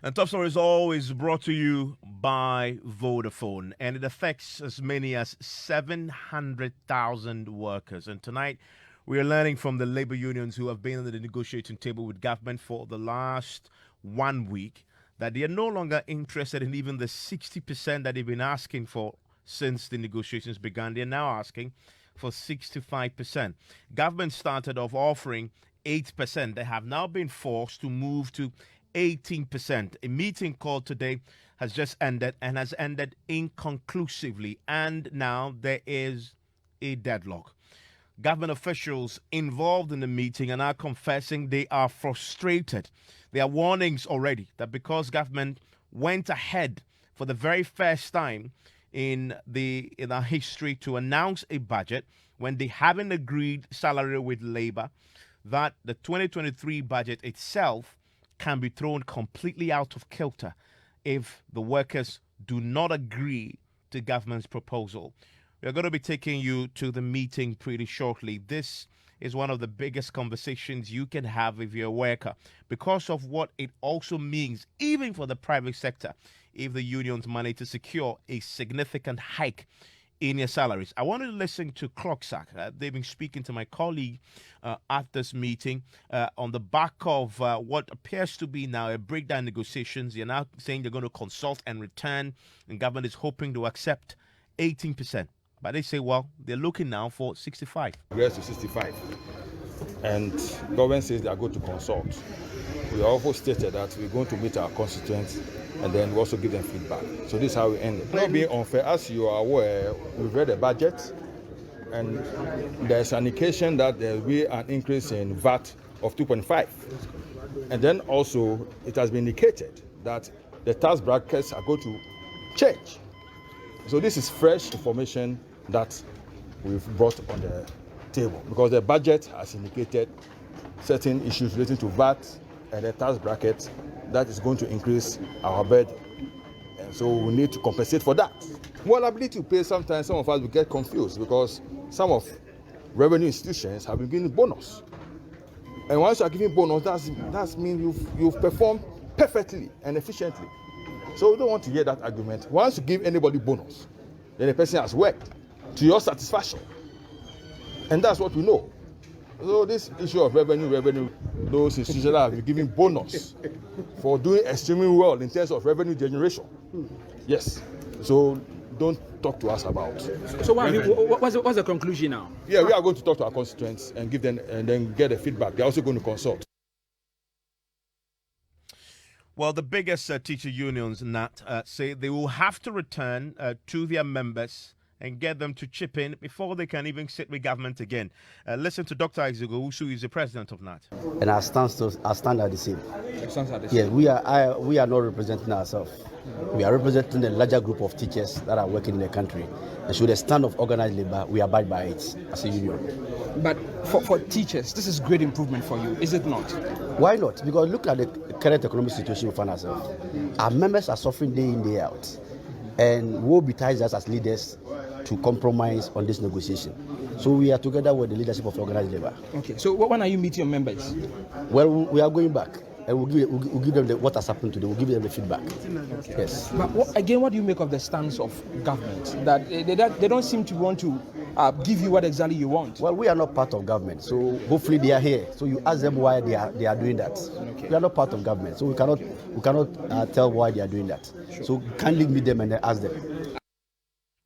And TopStory is always brought to you by Vodafone, and it affects as many as 700,000 workers. And tonight, we are learning from the labor unions who have been on the negotiating table with government for the last 1 week that they are no longer interested in even the 60% that they've been asking for since the negotiations began. They're now asking for 65%. Government started off offering 8%. They have now been forced to move to 18%. A meeting called today has just ended and has ended inconclusively, and now there is a deadlock. Government officials involved in the meeting are now confessing they are frustrated. There are warnings already that because government went ahead for the very first time in our history to announce a budget when they haven't agreed salary with labor, that the 2023 budget itself can be thrown completely out of kilter if the workers do not agree to government's proposal. We are going to be taking you to the meeting pretty shortly. This is one of the biggest conversations you can have with your worker because of what it also means, even for the private sector, if the unions manage to secure a significant hike in your salaries. I wanted to listen to Clocksack. They've been speaking to my colleague at this meeting on the back of what appears to be now a breakdown in negotiations. They're now saying they're going to consult and return, and government is hoping to accept 18%. But they say, well, they're looking now for 65. Progress to 65. And government says they are going to consult. We also stated that we're going to meet our constituents and then we also give them feedback. So this is how we end it. Not being unfair, as you are aware, we've read the budget and there's an indication that there will be an increase in VAT of 2.5. And then also it has been indicated that the tax brackets are going to change. So this is fresh information that we've brought on the table because the budget has indicated certain issues relating to VAT and the tax bracket that is going to increase our burden. And so we need to compensate for that. Well, ability to pay, sometimes some of us will get confused because some of revenue institutions have been giving bonus. And once you are giving bonus, that means you've performed perfectly and efficiently. So we don't want to hear that argument. Once you give anybody bonus, then the person has worked to your satisfaction. And that's what we know. So this issue of revenue, those institutions that have been giving bonus for doing extremely well in terms of revenue generation. Yes. So don't talk to us about. So what's the conclusion now? Yeah, we are going to talk to our constituents and give them and then get the feedback. They're also going to consult. Well, the biggest teacher unions, Nat, say they will have to return to their members and get them to chip in before they can even sit with government again. Listen to Dr. Izugo, who is the president of NAT. And our stand are the same. Yeah, we are not representing ourselves. We are representing the larger group of teachers that are working in the country. And so the stand of organized labor, we abide by it as a union. But for teachers, this is great improvement for you, is it not? Why not? Because look at the current economic situation we find ourselves. Our members are suffering day in, day out. And woe betides us as leaders to compromise on this negotiation. So we are together with the leadership of organized labor. Okay, so when are you meeting your members? Well, we are going back. And we'll give them what has happened today. We'll give them the feedback. Okay. Yes. But what do you make of the stance of government? That they don't seem to want to give you what exactly you want. Well, we are not part of government, so hopefully they are here. So you ask them why they are doing that. Okay. We are not part of government, so we cannot tell why they are doing that. Sure. So kindly meet them and then ask them.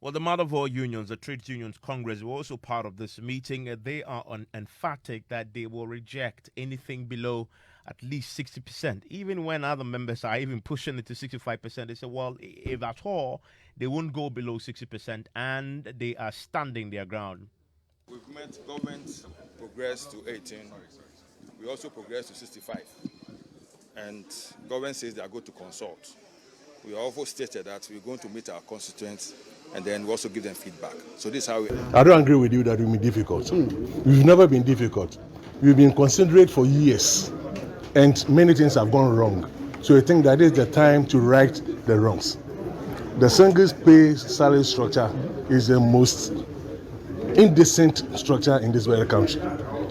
Well, the mother of all unions, the Trade Unions Congress, were also part of this meeting. They are emphatic that they will reject anything below at least 60%. Even when other members are even pushing it to 65%, they say, well, if at all, they won't go below 60%, and they are standing their ground. We've met government progress to 18. We also progress to 65. And government says they are going to consult. We also stated that we're going to meet our constituents and then we also give them feedback. So this is how we... I don't agree with you that we've been difficult. We've never been difficult. We've been considerate for years, and many things have gone wrong. So I think that is the time to right the wrongs. The single pay salary structure is the most indecent structure in this very country.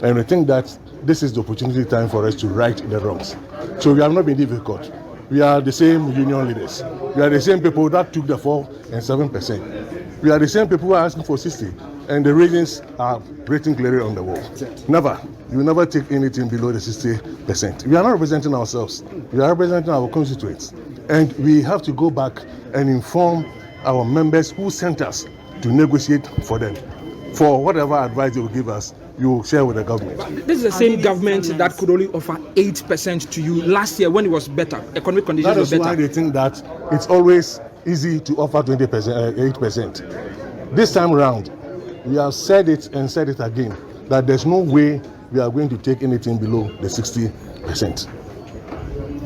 And I think that this is the opportunity time for us to right the wrongs. So we have not been difficult. We are the same union leaders. We are the same people that took the 4 and 7%. We are the same people who are asking for 60, and the reasons are written clearly on the wall. Never. You will never take anything below the 60%. We are not representing ourselves. We are representing our constituents. And we have to go back and inform our members who sent us to negotiate for them. For whatever advice they will give us, you will share with the government. This is the same government that could only offer 8% to you last year when it was better. Economic conditions That were is better. why they think that it's always easy to offer 20%, 8%. This time around, we have said it and said it again, that there's no way we are going to take anything below the 60%.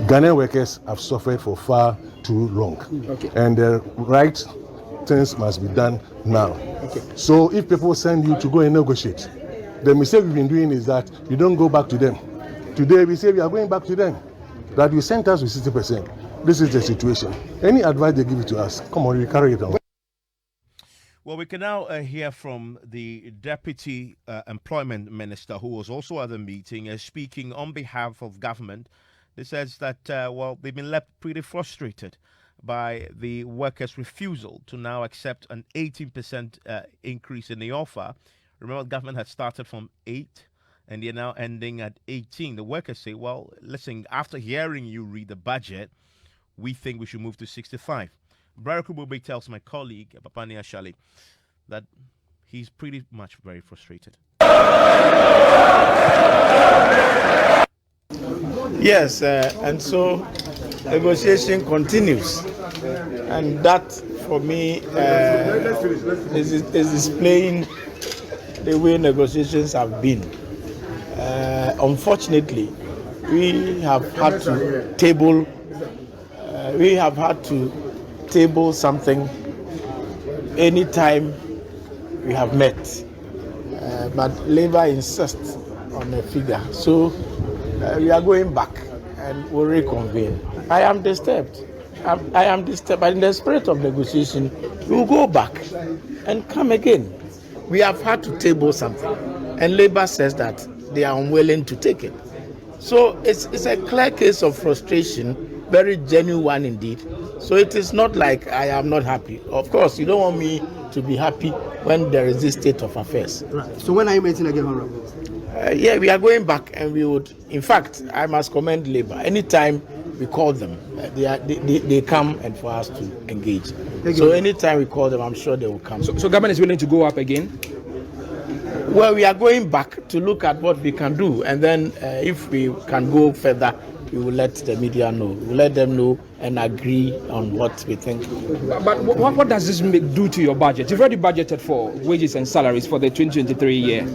Ghanaian workers have suffered for far too long. Okay. And the right things must be done now. Okay. So if people send you to go and negotiate, the mistake we've been doing is that you don't go back to them. Today we say we are going back to them, that you sent us with 60%. This is the situation. Any advice they give it to us, come on, we carry it on. Well, we can now hear from the Deputy Employment Minister, who was also at the meeting, speaking on behalf of government. He says that, they've been left pretty frustrated by the workers' refusal to now accept an 18% increase in the offer. Remember, the government had started from 8 and they're now ending at 18. The workers say, well, listen, after hearing you read the budget, we think we should move to 65. Barack Obube tells my colleague, Papani Ashali, that he's pretty much very frustrated. Yes, and so negotiation continues. And that, for me, is displaying the way negotiations have been. Unfortunately, we have had to table something anytime we have met, but Labour insists on a figure. So we are going back and we'll reconvene. I am disturbed. I am disturbed, but in the spirit of negotiation, we will go back and come again. We have had to table something, and Labour says that they are unwilling to take it. So it's a clear case of frustration, very genuine one indeed. So it is not like I am not happy. Of course, you don't want me to be happy when there is this state of affairs. Right. So when are you meeting again, Honorable? Yeah, we are going back, and we would. In fact, I must commend Labour. Anytime we call them, they come and for us to engage. So anytime we call them, I'm sure they will come. So government is willing to go up again? Well, we are going back to look at what we can do, and then if we can go further, we will let the media know. We will let them know and agree on what we think. But what does this do to your budget? You've already budgeted for wages and salaries for the 2023 year.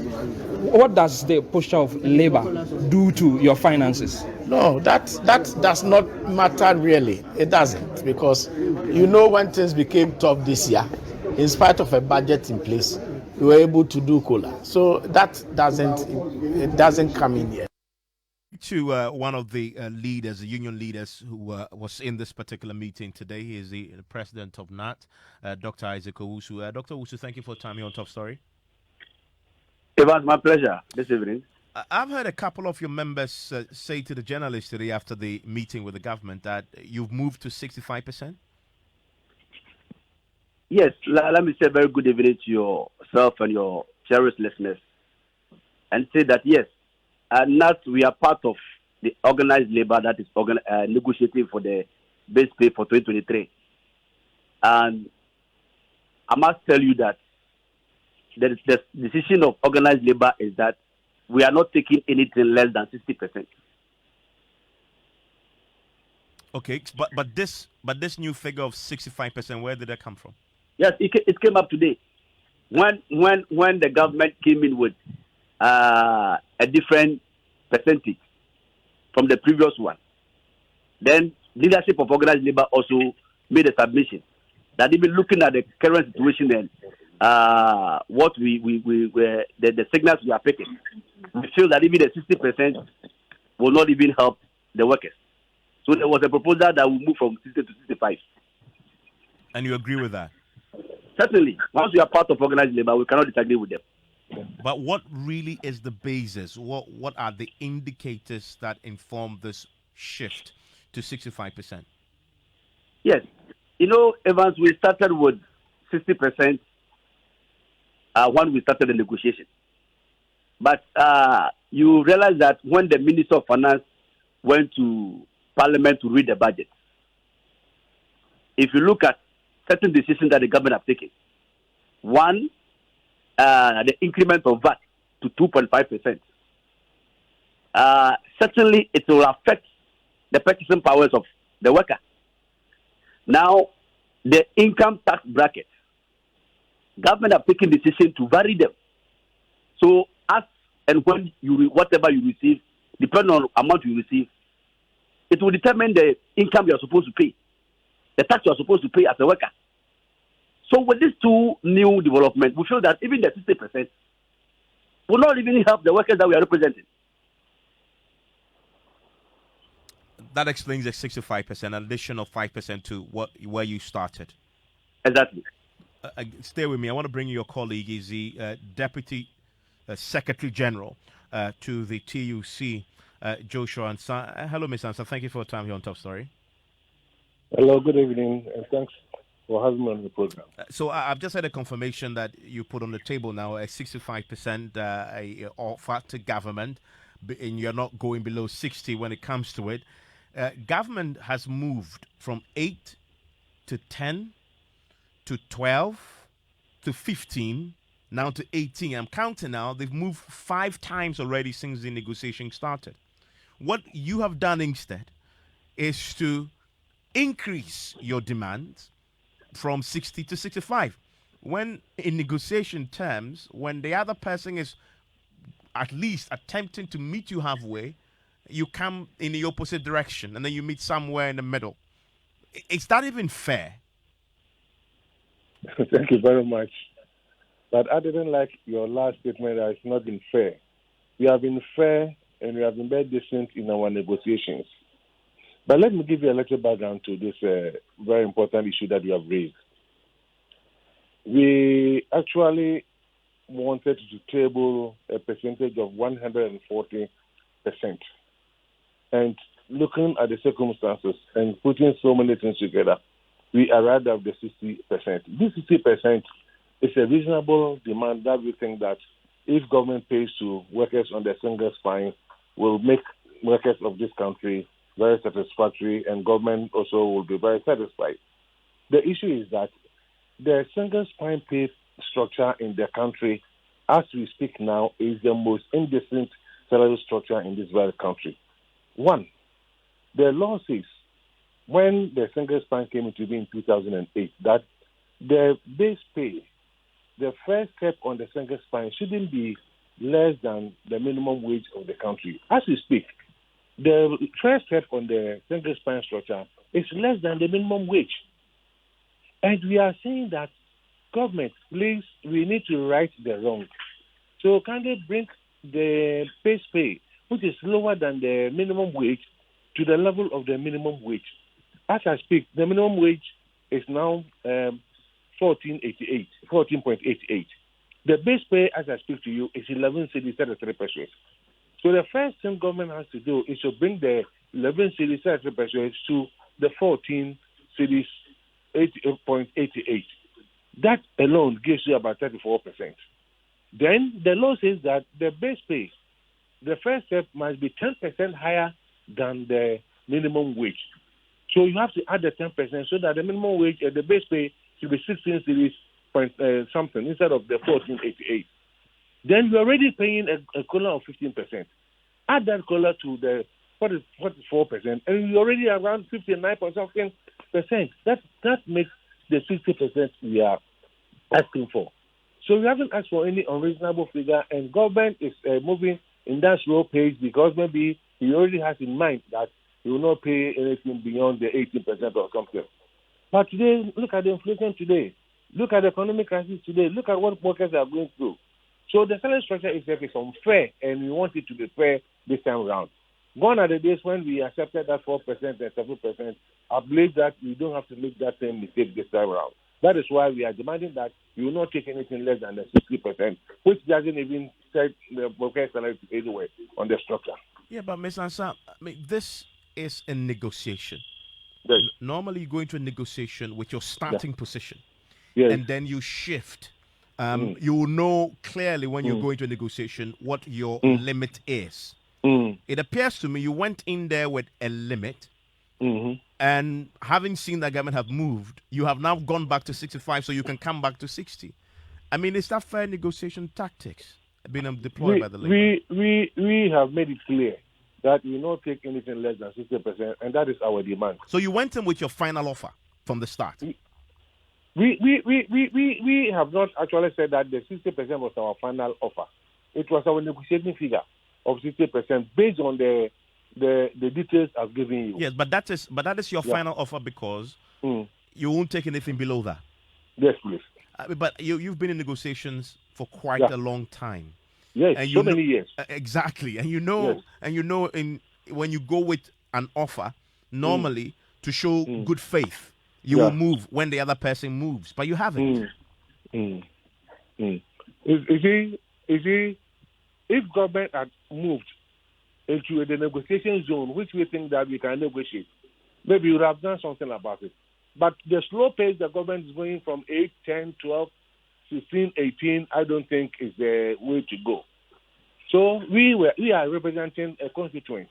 What does the posture of Labour do to your finances? No, that does not matter really. It doesn't, because when things became tough this year, in spite of a budget in place, we were able to do COLA. So that doesn't come in here. To one of the leaders, the union leaders who was in this particular meeting today. He is the president of NAT, Dr. Isaac Owusu. Dr. Owusu, thank you for your time here on Top Story. It was my pleasure this evening. I've heard a couple of your members say to the journalists today after the meeting with the government that you've moved to 65%. Yes, let me say very good evening to yourself and your cherished listeners, and say that yes, NAT, we are part of the organized labor that is negotiating for the base pay for 2023. And I must tell you that the decision of organized labor is that we are not taking anything less than 60%. Okay, but this new figure of 65%, where did that come from? Yes, it came up today when the government came in with a different percentage from the previous one. Then leadership of organized labor also made a submission that even looking at the current situation and what the signals we are taking, we feel that even the 60% will not even help the workers. So there was a proposal that will move from 60 to 65. And you agree with that? Certainly. Once we are part of organized labor, we cannot disagree with them. But what really is the basis? What are the indicators that inform this shift to 65%? Yes. Evans, we started with 60% when we started the negotiation. But you realize that when the Minister of Finance went to Parliament to read the budget, if you look at certain decisions that the government have taken, one, the increment of VAT to 2.5%. Certainly, it will affect the purchasing powers of the worker. Now, the income tax bracket, government have taken decision to vary them. So, as and when whatever you receive, depending on amount you receive, it will determine the income you are supposed to pay, the tax you are supposed to pay as a worker. So, with these two new developments, we feel that even the 60% will not even help the workers that we are representing. That explains the 65%, an addition of 5% to where you started. Exactly. Stay with me. I want to bring you your colleague. He's the Deputy Secretary General to the TUC, Joshua Ansah. Hello, Ms. Ansah. Thank you for your time here on Top Story. Hello, good evening, and thanks for having me on the program. So I've just had a confirmation that you put on the table now a 65% offer to government, and you're not going below 60 when it comes to it. Government has moved from 8 to 10 to 12 to 15, now to 18. I'm counting now. They've moved 5 times already since the negotiation started. What you have done instead is to increase your demands from 60 to 65. When in negotiation terms, when the other person is at least attempting to meet you halfway, you come in the opposite direction and then you meet somewhere in the middle. Is that even fair? Thank you very much. But I didn't like your last statement that it's not been fair. We have been fair and we have been very decent in our negotiations. But let me give you a little background to this very important issue that you have raised. We actually wanted to table a percentage of 140%. And looking at the circumstances and putting so many things together, we arrived at the 60%. This 60% is a reasonable demand that we think that if government pays to workers on the single spine, will make workers of this country very satisfactory, and government also will be very satisfied. The issue is that the single spine pay structure in the country, as we speak now, is the most indecent salary structure in this very country. One, the law says, when the single spine came into being in 2008, that the base pay, the first step on the single spine, shouldn't be less than the minimum wage of the country. As we speak, the first step on the single spine structure is less than the minimum wage. And we are saying that, government, please, we need to right the wrong. So can they bring the base pay, which is lower than the minimum wage, to the level of the minimum wage? As I speak, the minimum wage is now 14.88. The base pay, as I speak to you, is 11 cedis 33 pesos. So the first thing government has to do is to bring the 11 cedis 33 pesos to the 14 cedis 8.88. That alone gives you about 34%. Then the law says that the base pay, the first step must be 10% higher than the minimum wage. So you have to add the 10% so that the minimum wage and the base pay should be 16 cedis point something instead of the 14.88. Then you're already paying a COLA of 15%. Add that COLA to the 44%, and you're already around 59.something percent. That makes the 60% we are asking for. So we haven't asked for any unreasonable figure, and government is moving in that slow pace because maybe he already has in mind that he will not pay anything beyond the 18% or something. But today, look at the inflation today. Look at the economic crisis today. Look at what workers are going through. So the salary structure itself is unfair, and we want it to be fair this time around. Gone are the days when we accepted that 4% and 7%. I believe that we don't have to make that same mistake this time around. That is why we are demanding that you will not take anything less than the 60%, which doesn't even set the workers' salary anyway on the structure. Yeah, but Ms. Ansah, I mean, this is a negotiation. Yes. Normally, you go into a negotiation with your starting position, Yes. and then you shift. You will know clearly when you go into a negotiation what your limit is. It appears to me you went in there with a limit, and having seen that government have moved, you have now gone back to 65, so you can come back to 60. I mean, is that fair negotiation tactics being deployed by the Labour? We have made it clear that we will not take anything less than 60%, and that is our demand. So you went in with your final offer from the start. We have not actually said that the 60% was our final offer. It was our negotiating figure of 60% based on the details I've given you. Yes, but that is your final offer because you won't take anything below that. Yes, please. But you've been in negotiations for quite a long time. Yes, and so many years. Exactly, and you know, when you go with an offer, normally to show good faith, you will move when the other person moves, but you haven't. You see, if government had moved into the negotiation zone, which we think that we can negotiate, maybe we would have done something about it. But the slow pace the government is going from 8, 10, 12, 16, 18, I don't think is the way to go. So we are representing a constituent.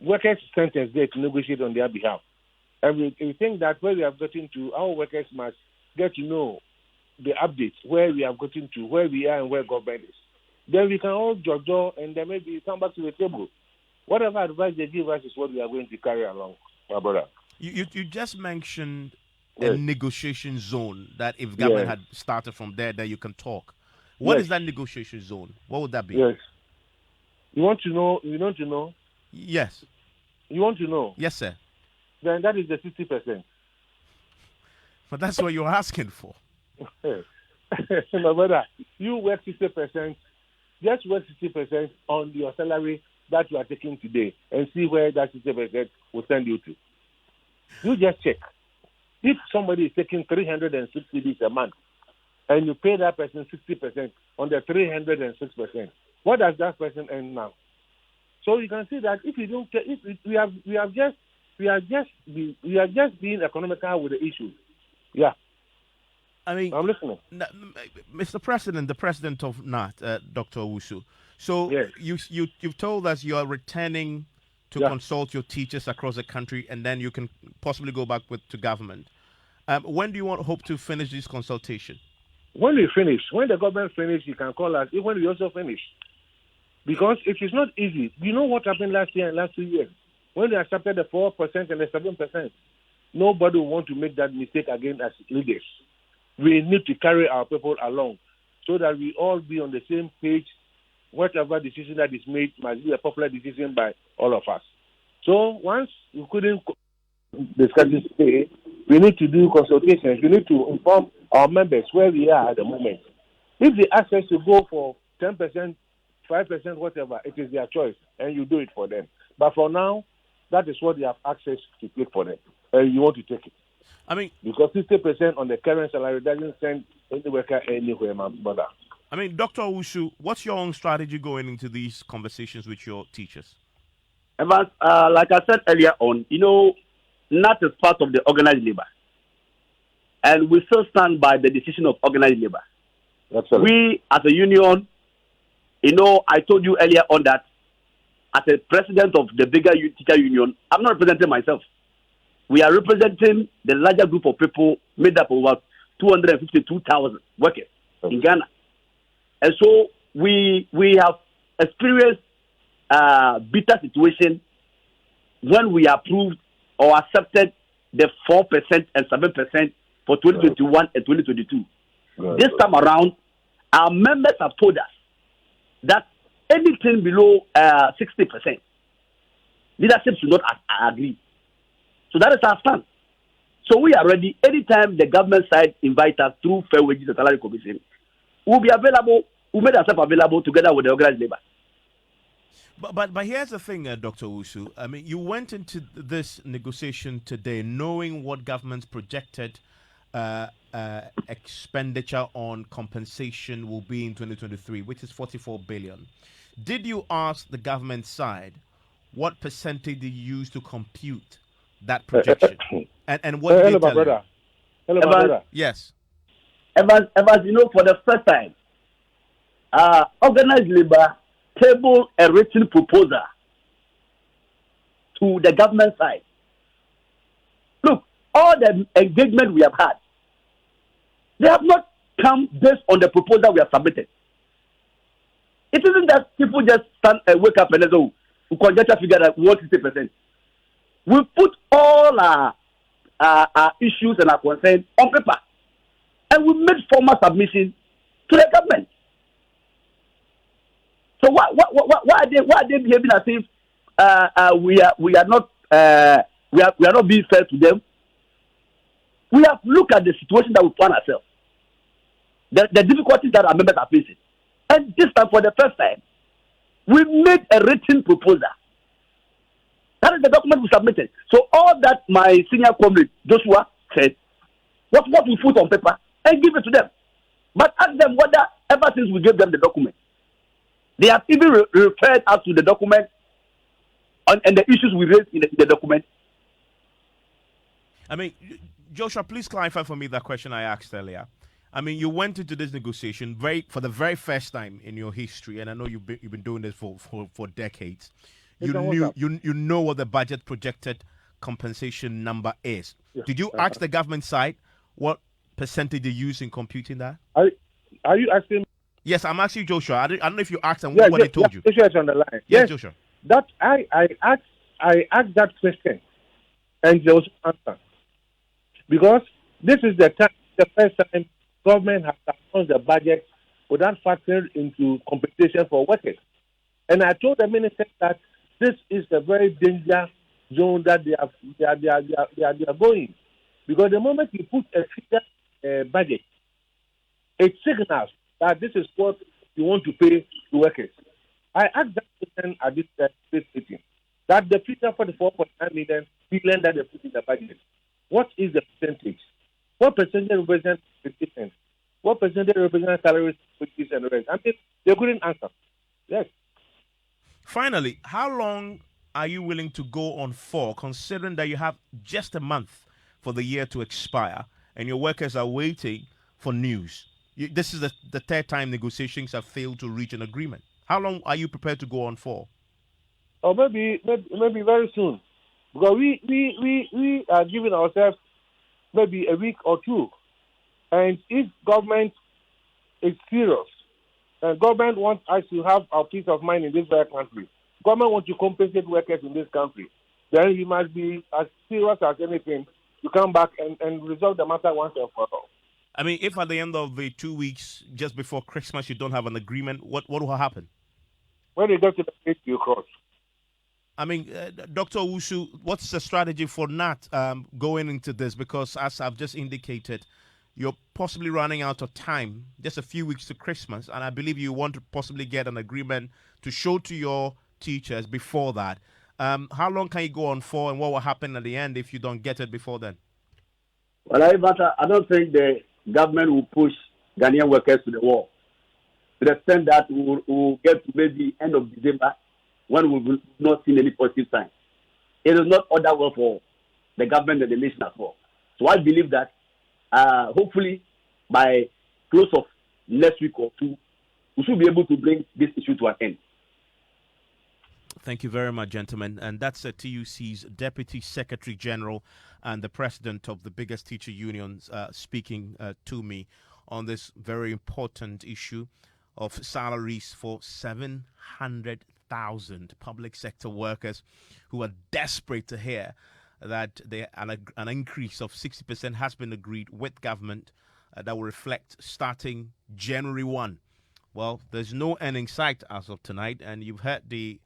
Workers sent us there to negotiate on their behalf. And we think that where we have gotten to, our workers must get to know the updates, where we have gotten to, where we are and where government is. Then we can all judge and then maybe come back to the table. Whatever advice they give us is what we are going to carry along, my brother. You just mentioned a negotiation zone that if government had started from there, then you can talk. What is that negotiation zone? What would that be? Yes. You want to know? You want to know? Yes. You want to know? Yes, sir. Then that is the 60%. But that's what you're asking for. My brother, you work 60%. Just work 60% on your salary that you are taking today and see where that 60% will send you to. You just check. If somebody is taking 360 days a month and you pay that person 60% on the 306%, what does that person earn now? So you can see that if you don't, we are just being economical with the issue. Yeah. I mean, I'm listening. Mr. President, the president of NAT, Dr. Owusu. So you've told us you are returning to consult your teachers across the country, and then you can possibly go back to government. When do you hope to finish this consultation? When we finish, when the government finish, you can call us. When we also finish, because it is not easy. You know what happened last year and last 2 years when they accepted the 4% and the 7%. Nobody will want to make that mistake again as leaders. We need to carry our people along so that we all be on the same page. Whatever decision that is made must be a popular decision by all of us. So once we couldn't discuss this today, we need to do consultations. We need to inform our members where we are at the moment. If they ask us to go for 10%, 5%, whatever, it is their choice, and you do it for them. But for now, that is what they have access to take for them, and you want to take it. I mean, because 60% on the current salary doesn't send any worker anywhere, my brother. I mean, Dr. Owusu, what's your own strategy going into these conversations with your teachers? Evans, like I said earlier on, NAT is part of the organized labor. And we still stand by the decision of organized labor. Absolutely. We, as a union, I told you earlier on that as a president of the bigger teacher union, I'm not representing myself. We are representing the larger group of people made up of about 252,000 workers in Ghana. And so we have experienced a bitter situation when we approved or accepted the 4% and 7% for 2021 and 2022. This time around, our members have told us that anything below 60%, leadership should not agree. So that is our stand. So we are ready. Anytime the government side invites us through Fair Wages and Salary Commission, we'll be available. We made ourselves available together with the organized labor. But here's the thing, Dr. Owusu. I mean, you went into this negotiation today knowing what government's projected expenditure on compensation will be in 2023, which is 44 billion. Did you ask the government side what percentage did you use to compute that projection? And what did Hello, they my tell you? brother. Hello, my Evans, brother. Yes. Evans, for the first time, organized labor tabled a written proposal to the government side. Look, all the engagement we have had, they have not come based on the proposal we have submitted. It isn't that people just wake up and say, "Oh, we conjecture figure that we want 60%." We put all our issues and our concerns on paper, and we made formal submission to the government. So why are they behaving as if we are not being fair to them? We have looked at the situation that we find ourselves, the difficulties that our members are facing, and this time for the first time, we made a written proposal. That is the document we submitted. So all that my senior comrade Joshua said, what we put on paper and give it to them. But ask them whether ever since we gave them the document, they have even referred us to the document and the issues we raised in the document. I mean, Joshua, please clarify for me that question I asked earlier. I mean, you went into this negotiation for the very first time in your history, and I know you've been doing this for decades. You know what the budget projected compensation number is. Yeah. Did you ask the government side what percentage they use in computing that? Are you asking? Yes, I'm asking Joshua. I don't know if you asked them what they told you. Joshua is on the line. Yes, Joshua. That I asked that question, and there was no answer, because this is the first time government has announced the budget without factoring into compensation for workers. And I told the minister that this is a very dangerous zone that they are going, because the moment you put a figure budget, it signals that this is what you want to pay to workers. I asked that question at this meeting, that the figure for the 4.9 billion that they put in the budget, what is the percentage? What percentage represents competition? What percentage represents salaries, wages, and rent? I mean, they couldn't answer. Yes. Finally, how long are you willing to go on for, considering that you have just a month for the year to expire and your workers are waiting for news? This is the third time negotiations have failed to reach an agreement. How long are you prepared to go on for? Or maybe very soon, because we are giving ourselves maybe a week or two, and if government is serious, and government wants us to have our peace of mind in this very country, government wants to compensate workers in this country, then he must be as serious as anything to come back and resolve the matter once and for all. I mean, if at the end of the 2 weeks, just before Christmas, you don't have an agreement, what will happen? When they go to the state, you cross. I mean, Dr. Owusu, what's the strategy for NAT going into this? Because as I've just indicated, you're possibly running out of time, just a few weeks to Christmas, and I believe you want to possibly get an agreement to show to your teachers before that. How long can you go on for, and what will happen at the end if you don't get it before then? Well, I don't think the government will push Ghanaian workers to the wall to the extent that we will get to maybe end of December when we will not see any positive sign. It is not order well for the government and the nation as well. So I believe that hopefully by close of next week or two, we should be able to bring this issue to an end. Thank you very much, gentlemen. And that's TUC's Deputy Secretary General and the President of the biggest teacher unions speaking to me on this very important issue of salaries for 700,000 public sector workers who are desperate to hear that an increase of 60% has been agreed with government that will reflect starting January 1. Well, there's no end in sight as of tonight, and you've heard the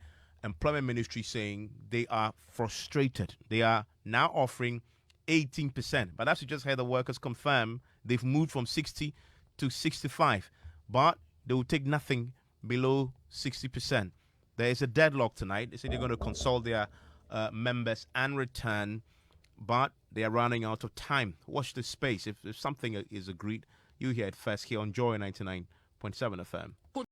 Employment Ministry saying they are frustrated. They are now offering 18%. But as you just heard the workers confirm, they've moved from 60 to 65. But they will take nothing below 60%. There is a deadlock tonight. They say they're going to consult their members and return, but they are running out of time. Watch this space. If something is agreed, you hear it first here on Joy 99.7 FM.